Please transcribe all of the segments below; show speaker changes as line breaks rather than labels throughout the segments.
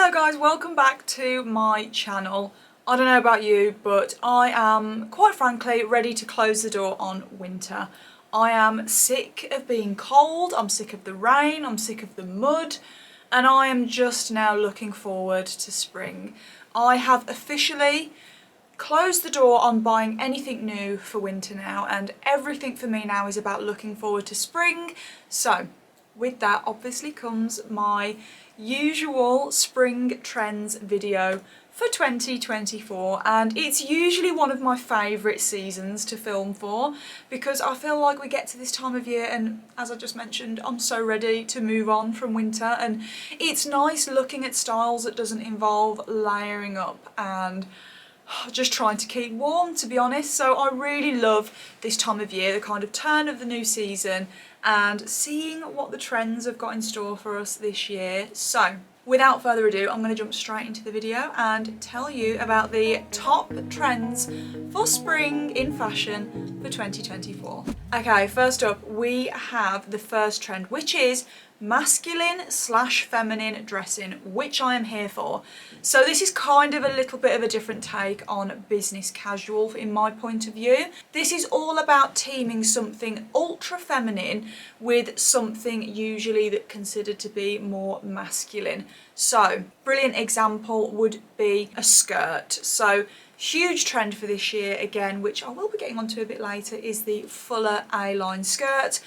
Hello guys, welcome back to my channel. I don't know about you, but I am quite frankly ready to close the door on winter. I am sick of being cold, I'm sick of the rain, I'm sick of the mud, and I am just now looking forward to spring. I have officially closed the door on buying anything new for winter now, and everything for me now is about looking forward to spring. So with that obviously comes my usual spring trends video for 2024, and it's usually one of my favourite seasons to film for because I feel like we get to this time of year and, as I just mentioned, I'm so ready to move on from winter, and it's nice looking at styles that doesn't involve layering up and just trying to keep warm, to be honest. So I really love this time of year, the kind of turn of the new season, and seeing what the trends have got in store for us this year. So without further ado, I'm going to jump straight into the video and tell you about the top trends for spring in fashion for 2024. Okay, first up we have the first trend, which is masculine/feminine dressing, which I am here for. So this is kind of a little bit of a different take on business casual in my point of view. This is all about teaming something ultra feminine with something usually that considered to be more masculine. So brilliant example would be a skirt. So huge trend for this year again, which I will be getting onto a bit later, is the fuller A-line skirt.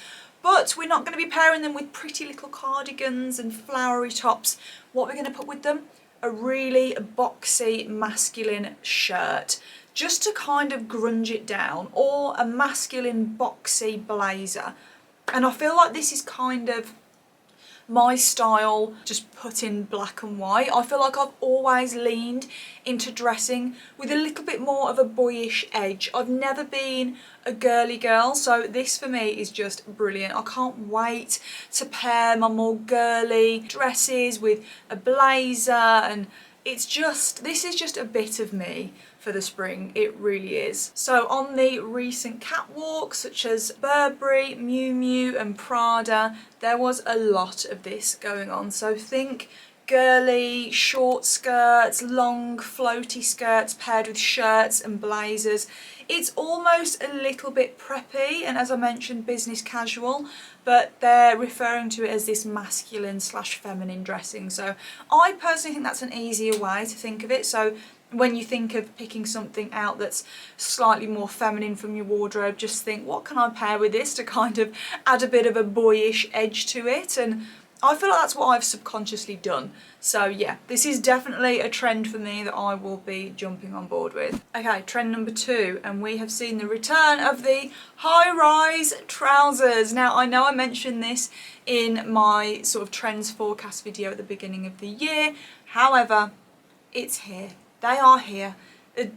But we're not going to be pairing them with pretty little cardigans and flowery tops. What we're going to put with them? A really boxy masculine shirt, just to kind of grunge it down, or a masculine boxy blazer. And I feel like this is kind of my style, just put in black and white. I feel like I've always leaned into dressing with a little bit more of a boyish edge. I've never been a girly girl, so this for me is just brilliant. I can't wait to pair my more girly dresses with a blazer, and it's just, this is just a bit of me for the spring, it really is. So on the recent catwalks such as Burberry, Miu Miu and Prada, there was a lot of this going on. So think girly short skirts, long floaty skirts paired with shirts and blazers. It's almost a little bit preppy and, as I mentioned, business casual, but they're referring to it as this masculine/feminine dressing. So I personally think that's an easier way to think of it. So when you think of picking something out that's slightly more feminine from your wardrobe, just think, what can I pair with this to kind of add a bit of a boyish edge to it? And I feel like that's what I've subconsciously done. So yeah, this is definitely a trend for me that I will be jumping on board with. Okay, trend number 2, and we have seen the return of the high-rise trousers. Now I know I mentioned this in my sort of trends forecast video at the beginning of the year, however, it's here. They are here,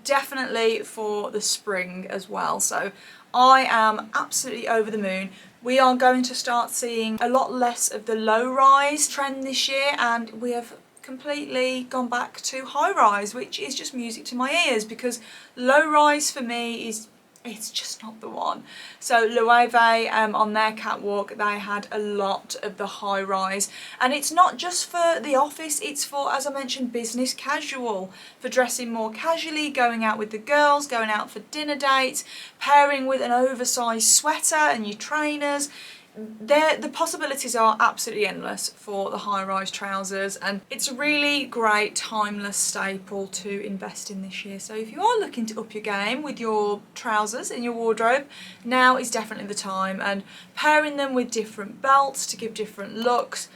definitely for the spring as well. So I am absolutely over the moon. We are going to start seeing a lot less of the low-rise trend this year, and we have completely gone back to high-rise, which is just music to my ears because low-rise for me is, it's just not the one. So Loewe on their catwalk, they had a lot of the high rise, and it's not just for the office, it's for, as I mentioned, business casual, for dressing more casually, going out with the girls, going out for dinner dates, pairing with an oversized sweater and your trainers. The possibilities are absolutely endless for the high-rise trousers, and it's a really great timeless staple to invest in this year. So if you are looking to up your game with your trousers in your wardrobe, now is definitely the time, and pairing them with different belts to give different looks.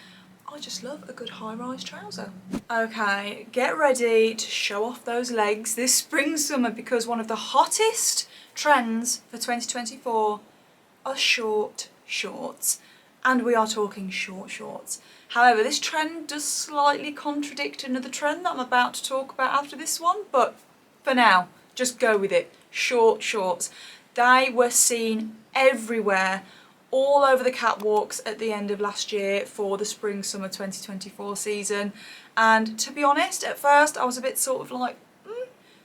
I just love a good high-rise trouser. Okay, get ready to show off those legs this spring summer, because one of the hottest trends for 2024 are short shorts, and we are talking short shorts. However, this trend does slightly contradict another trend that I'm about to talk about after this one, but for now, just go with it. Short shorts. They were seen everywhere, all over the catwalks at the end of last year for the spring summer 2024 season, and to be honest, at first I was a bit sort of like,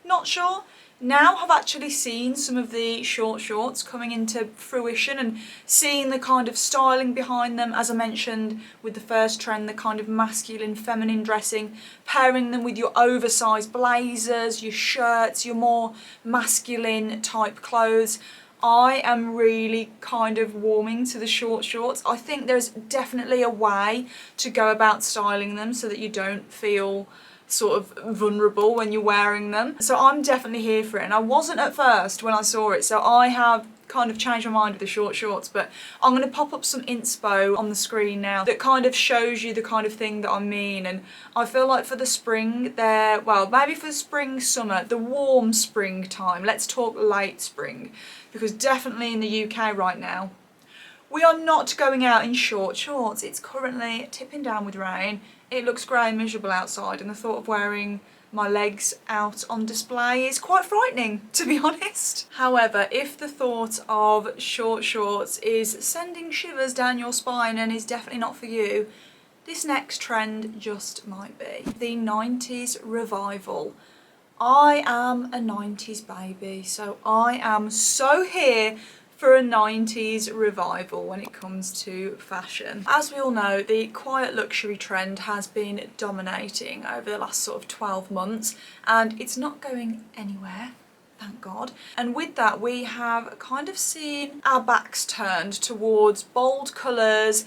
not sure. Now I've actually seen some of the short shorts coming into fruition and seeing the kind of styling behind them, as I mentioned with the first trend, the kind of masculine feminine dressing, pairing them with your oversized blazers, your shirts, your more masculine type clothes. I am really kind of warming to the short shorts. I think there's definitely a way to go about styling them so that you don't feel sort of vulnerable when you're wearing them. So I'm definitely here for it, and I wasn't at first when I saw it, so I have kind of changed my mind with the short shorts, but I'm going to pop up some inspo on the screen now that kind of shows you the kind of thing that I mean. And I feel like for the spring there, well, maybe for spring, summer, the warm spring time, let's talk late spring, because definitely in the UK right now, we are not going out in short shorts. It's currently tipping down with rain. It looks grey and miserable outside, and the thought of wearing my legs out on display is quite frightening, to be honest. However, if the thought of short shorts is sending shivers down your spine and is definitely not for you, this next trend just might be. The 90s revival. I am a 90s baby, so I am so here for a 90s revival when it comes to fashion. As we all know, the quiet luxury trend has been dominating over the last sort of 12 months, and it's not going anywhere, thank God. And with that, we have kind of seen our backs turned towards bold colours,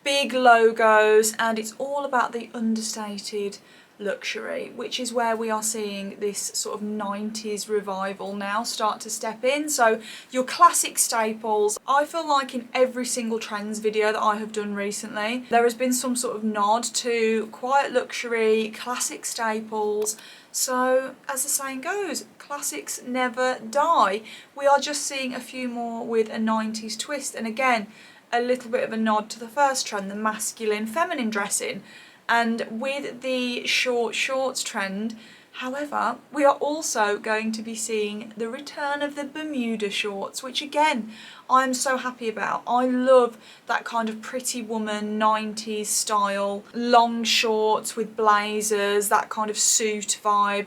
big logos, and it's all about the understated luxury, which is where we are seeing this sort of 90s revival now start to step in. So your classic staples, I feel like in every single trends video that I have done recently, there has been some sort of nod to quiet luxury, classic staples. So as the saying goes, classics never die. We are just seeing a few more with a 90s twist, and again, a little bit of a nod to the first trend, the masculine feminine dressing. And with the short shorts trend, however, we are also going to be seeing the return of the Bermuda shorts, which again, I'm so happy about. I love that kind of pretty woman 90s style, long shorts with blazers, that kind of suit vibe.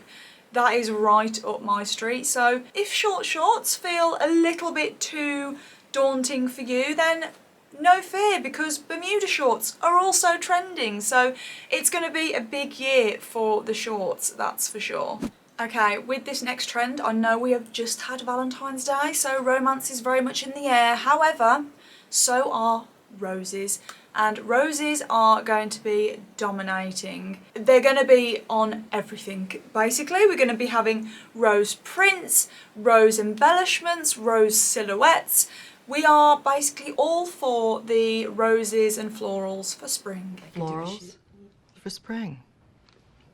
That is right up my street. So if short shorts feel a little bit too daunting for you, then no fear, because Bermuda shorts are also trending, so it's going to be a big year for the shorts, that's for sure. Okay, with this next trend, I know we have just had Valentine's Day, so romance is very much in the air. However, so are roses, and roses are going to be dominating. They're going to be on everything, basically. We're going to be having rose prints, rose embellishments, rose silhouettes. We are basically all for the roses and florals for spring.
Florals for spring.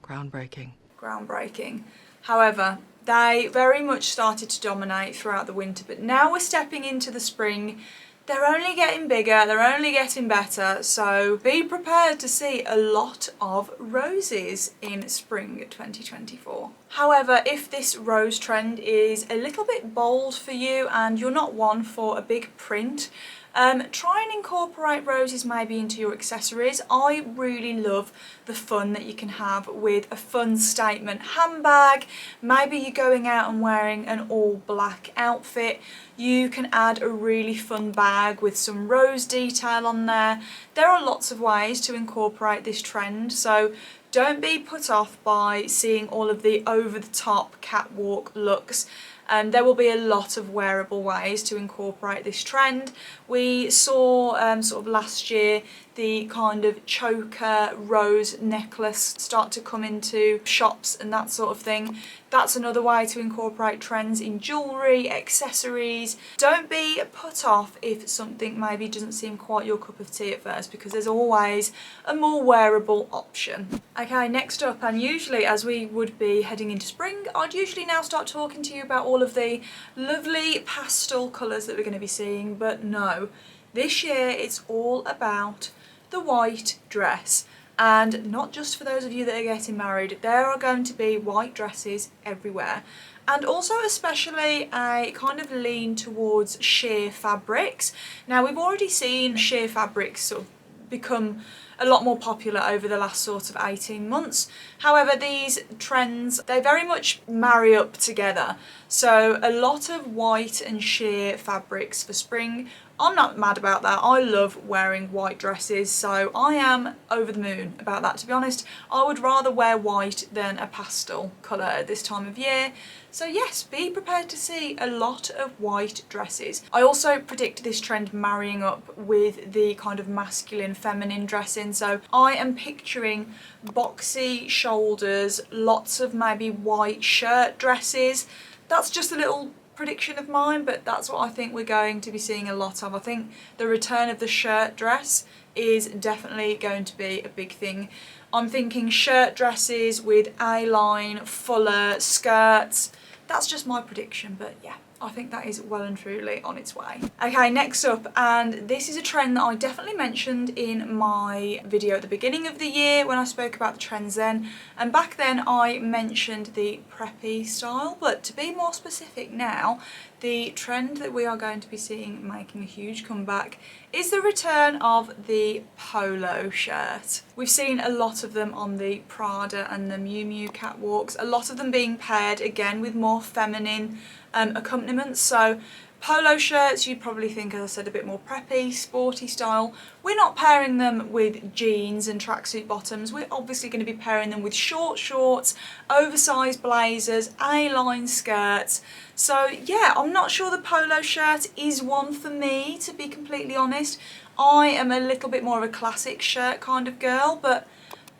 Groundbreaking.
Groundbreaking. However, they very much started to dominate throughout the winter, but now we're stepping into the spring. They're only getting bigger, they're only getting better, so be prepared to see a lot of roses in spring 2024. However, if this rose trend is a little bit bold for you and you're not one for a big print, try and incorporate roses maybe into your accessories. I really love the fun that you can have with a fun statement handbag. Maybe you're going out and wearing an all black outfit. You can add a really fun bag with some rose detail on there. There are lots of ways to incorporate this trend, so don't be put off by seeing all of the over-the-top catwalk looks. There will be a lot of wearable ways to incorporate this trend. We saw sort of last year the kind of choker rose necklace start to come into shops and that sort of thing. That's another way to incorporate trends in jewellery, accessories. Don't be put off if something maybe doesn't seem quite your cup of tea at first, because there's always a more wearable option. Okay, next up, and usually as we would be heading into spring, I'd usually now start talking to you about all of the lovely pastel colours that we're going to be seeing, but no. This year it's all about the white dress, and not just for those of you that are getting married. There are going to be white dresses everywhere, and also especially a kind of lean towards sheer fabrics. Now we've already seen sheer fabrics sort of become a lot more popular over the last sort of 18 months. However, these trends, they very much marry up together. So a lot of white and sheer fabrics for spring. I'm not mad about that. I love wearing white dresses, so I am over the moon about that, to be honest. I would rather wear white than a pastel colour at this time of year. So yes, be prepared to see a lot of white dresses. I also predict this trend marrying up with the kind of masculine, feminine dressing. So I am picturing boxy shoulders, lots of maybe white shirt dresses. That's just a little prediction of mine, but that's what I think we're going to be seeing a lot of. I think the return of the shirt dress is definitely going to be a big thing. I'm thinking shirt dresses with A-line, fuller skirts. That's just my prediction, but yeah, I think that is well and truly on its way. Okay, next up, and this is a trend that I definitely mentioned in my video at the beginning of the year when I spoke about the trends then, and back then I mentioned the preppy style, but to be more specific now, the trend that we are going to be seeing making a huge comeback is the return of the polo shirt. We've seen a lot of them on the Prada and the Miu Miu catwalks, a lot of them being paired again with more feminine accompaniments. So polo shirts, you'd probably think, as I said, a bit more preppy, sporty style. We're not pairing them with jeans and tracksuit bottoms. We're obviously going to be pairing them with short shorts, oversized blazers, A-line skirts. So yeah, I'm not sure the polo shirt is one for me, to be completely honest. I am a little bit more of a classic shirt kind of girl, but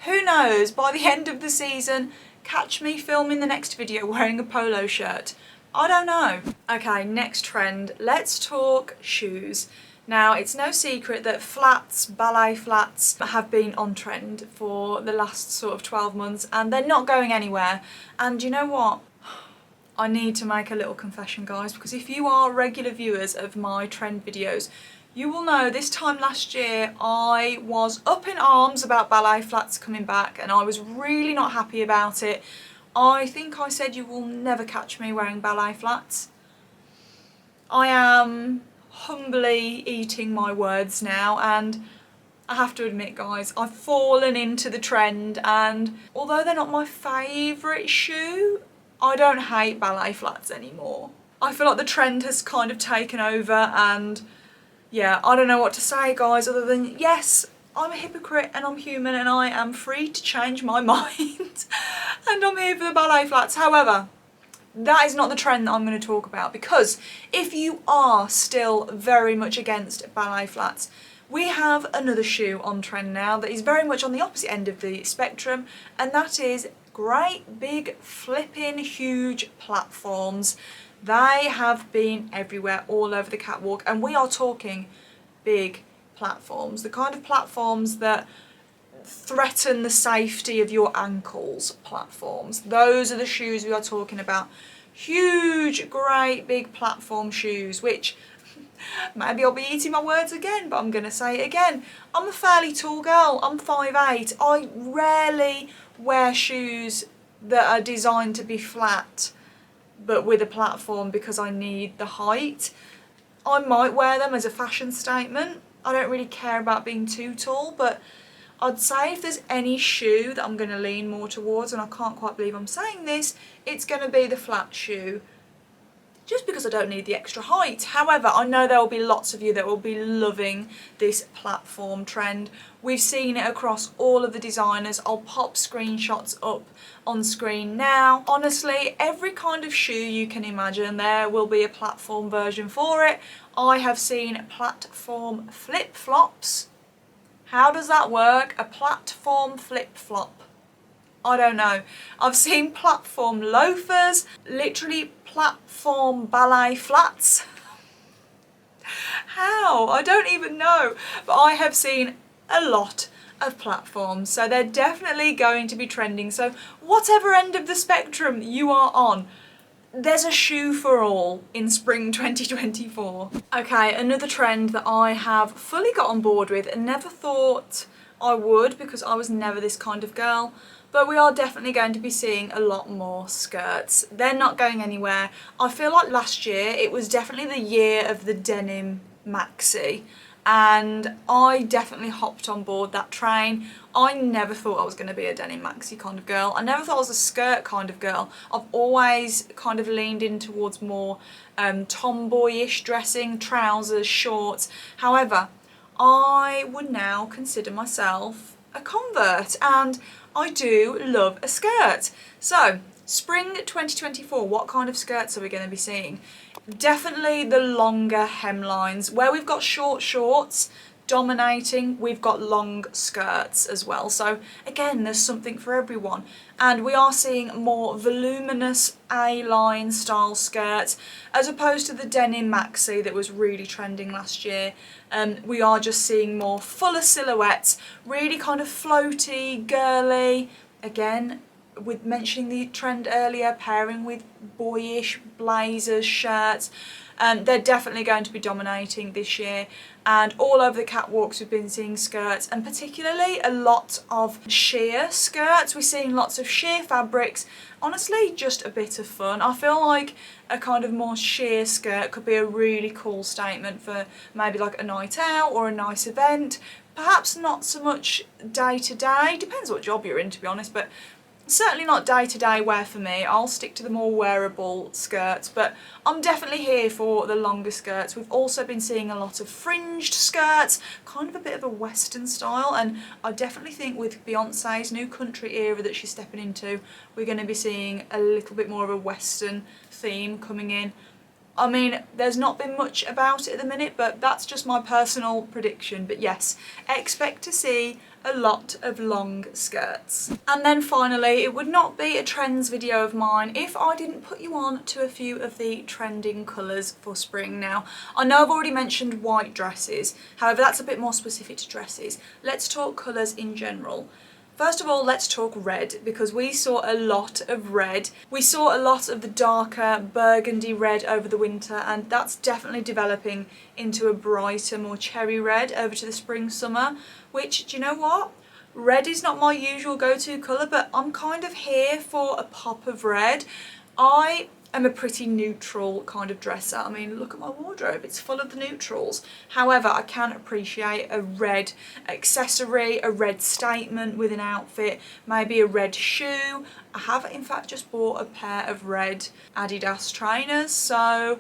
who knows, by the end of the season, catch me filming the next video wearing a polo shirt. I don't know. Okay, next trend. Let's talk shoes. Now, it's no secret that flats, ballet flats, have been on trend for the last sort of 12 months and they're not going anywhere. And you know what? I need to make a little confession, guys, because if you are regular viewers of my trend videos, you will know this time last year I was up in arms about ballet flats coming back and I was really not happy about it. I think I said you will never catch me wearing ballet flats. I am humbly eating my words now, and I have to admit, guys, I've fallen into the trend, and although they're not my favourite shoe, I don't hate ballet flats anymore. I feel like the trend has kind of taken over, and yeah, I don't know what to say, guys, other than yes, I'm a hypocrite and I'm human and I am free to change my mind and I'm here for the ballet flats. However, that is not the trend that I'm going to talk about, because if you are still very much against ballet flats, we have another shoe on trend now that is very much on the opposite end of the spectrum, and that is great big flipping huge platforms. They have been everywhere, all over the catwalk, and we are talking big platforms, the kind of platforms that threaten the safety of your ankles platforms. Those are the shoes we are talking about. Huge, great big platform shoes, which maybe I'll be eating my words again, but I'm going to say it again. I'm a fairly tall girl, I'm 5'8". I rarely wear shoes that are designed to be flat but with a platform because I need the height. I might wear them as a fashion statement. I don't really care about being too tall, but I'd say if there's any shoe that I'm going to lean more towards, and I can't quite believe I'm saying this, it's going to be the flat shoe, just because I don't need the extra height. However, I know there will be lots of you that will be loving this platform trend. We've seen it across all of the designers. I'll pop screenshots up on screen now. Honestly, every kind of shoe you can imagine, there will be a platform version for it. I have seen platform flip-flops. How does that work? A platform flip-flop? I don't know. I've seen platform loafers, literally platform ballet flats. How? I don't even know. But I have seen a lot of platforms, so they're definitely going to be trending. So whatever end of the spectrum you are on, there's a shoe for all in spring 2024. Okay, another trend that I have fully got on board with and never thought I would, because I was never this kind of girl, but we are definitely going to be seeing a lot more skirts. They're not going anywhere. I feel like last year it was definitely the year of the denim maxi, and I definitely hopped on board that train. I never thought I was going to be a denim maxi kind of girl. I never thought I was a skirt kind of girl. I've always kind of leaned in towards more tomboyish dressing, trousers, shorts. However, I would now consider myself a convert, and I do love a skirt. So, spring 2024, what kind of skirts are we going to be seeing? Definitely the longer hemlines. Where we've got short shorts dominating, we've got long skirts as well. So again, there's something for everyone. And we are seeing more voluminous A-line style skirts as opposed to the denim maxi that was really trending last year. We are just seeing more fuller silhouettes, really kind of floaty, girly. Again, with mentioning the trend earlier, pairing with boyish blazers, shirts, they're definitely going to be dominating this year. And all over the catwalks we've been seeing skirts, and particularly a lot of sheer skirts. We're seeing lots of sheer fabrics. Honestly, just a bit of fun. I feel like a kind of more sheer skirt could be a really cool statement for maybe like a night out or a nice event. Perhaps not so much day to day, depends what job you're in, to be honest, but certainly not day-to-day wear for me. I'll stick to the more wearable skirts, but I'm definitely here for the longer skirts. We've also been seeing a lot of fringed skirts, kind of a bit of a western style, and I definitely think with Beyonce's new country era that she's stepping into, we're going to be seeing a little bit more of a western theme coming in. I mean, there's not been much about it at the minute, but that's just my personal prediction. But yes, expect to see a lot of long skirts. And then finally, it would not be a trends video of mine if I didn't put you on to a few of the trending colours for spring. Now, I know I've already mentioned white dresses, however that's a bit more specific to dresses. Let's talk colours in general. First of all, let's talk red, because we saw a lot of red. We saw a lot of the darker burgundy red over the winter, and that's definitely developing into a brighter, more cherry red over to the spring, summer, which, do you know what? Red is not my usual go-to colour, but I'm kind of here for a pop of red. I am a pretty neutral kind of dresser. I mean, look at my wardrobe, it's full of the neutrals. However, I can appreciate a red accessory, a red statement with an outfit, maybe a red shoe. I have in fact just bought a pair of red Adidas trainers, so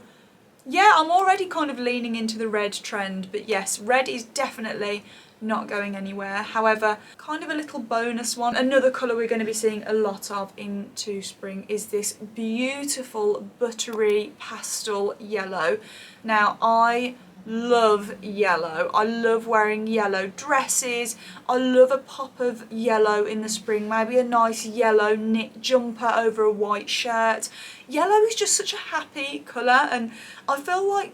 yeah, I'm already kind of leaning into the red trend. But yes, red is definitely not going anywhere. However, kind of a little bonus one, another colour we're going to be seeing a lot of into spring is this beautiful buttery pastel yellow. Now, I love yellow. I love wearing yellow dresses. I love a pop of yellow in the spring, maybe a nice yellow knit jumper over a white shirt. Yellow is just such a happy colour, and I feel like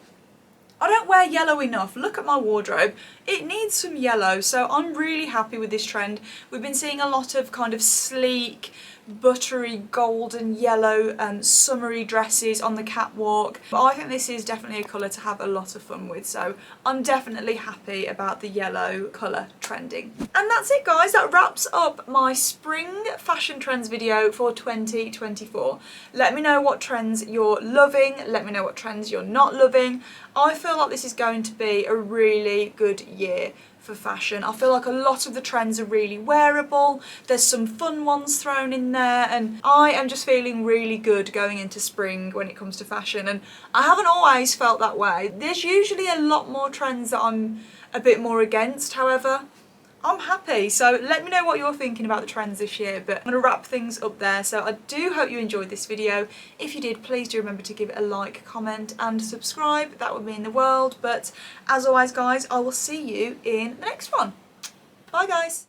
I don't wear yellow enough. Look at my wardrobe. It needs some yellow, so I'm really happy with this trend. We've been seeing a lot of kind of sleek, buttery, golden yellow summery dresses on the catwalk. But I think this is definitely a colour to have a lot of fun with, so I'm definitely happy about the yellow colour trending. And that's it, guys. That wraps up my spring fashion trends video for 2024. Let me know what trends you're loving. Let me know what trends you're not loving. I feel like this is going to be a really good year for fashion. I feel like a lot of the trends are really wearable. There's some fun ones thrown in there, and I am just feeling really good going into spring when it comes to fashion, and I haven't always felt that way. There's usually a lot more trends that I'm a bit more against, however, I'm happy. So let me know what you're thinking about the trends this year, but I'm going to wrap things up there. So I do hope you enjoyed this video. If you did, please do remember to give it a like, comment and subscribe. That would mean the world. But as always, guys, I will see you in the next one. Bye, guys.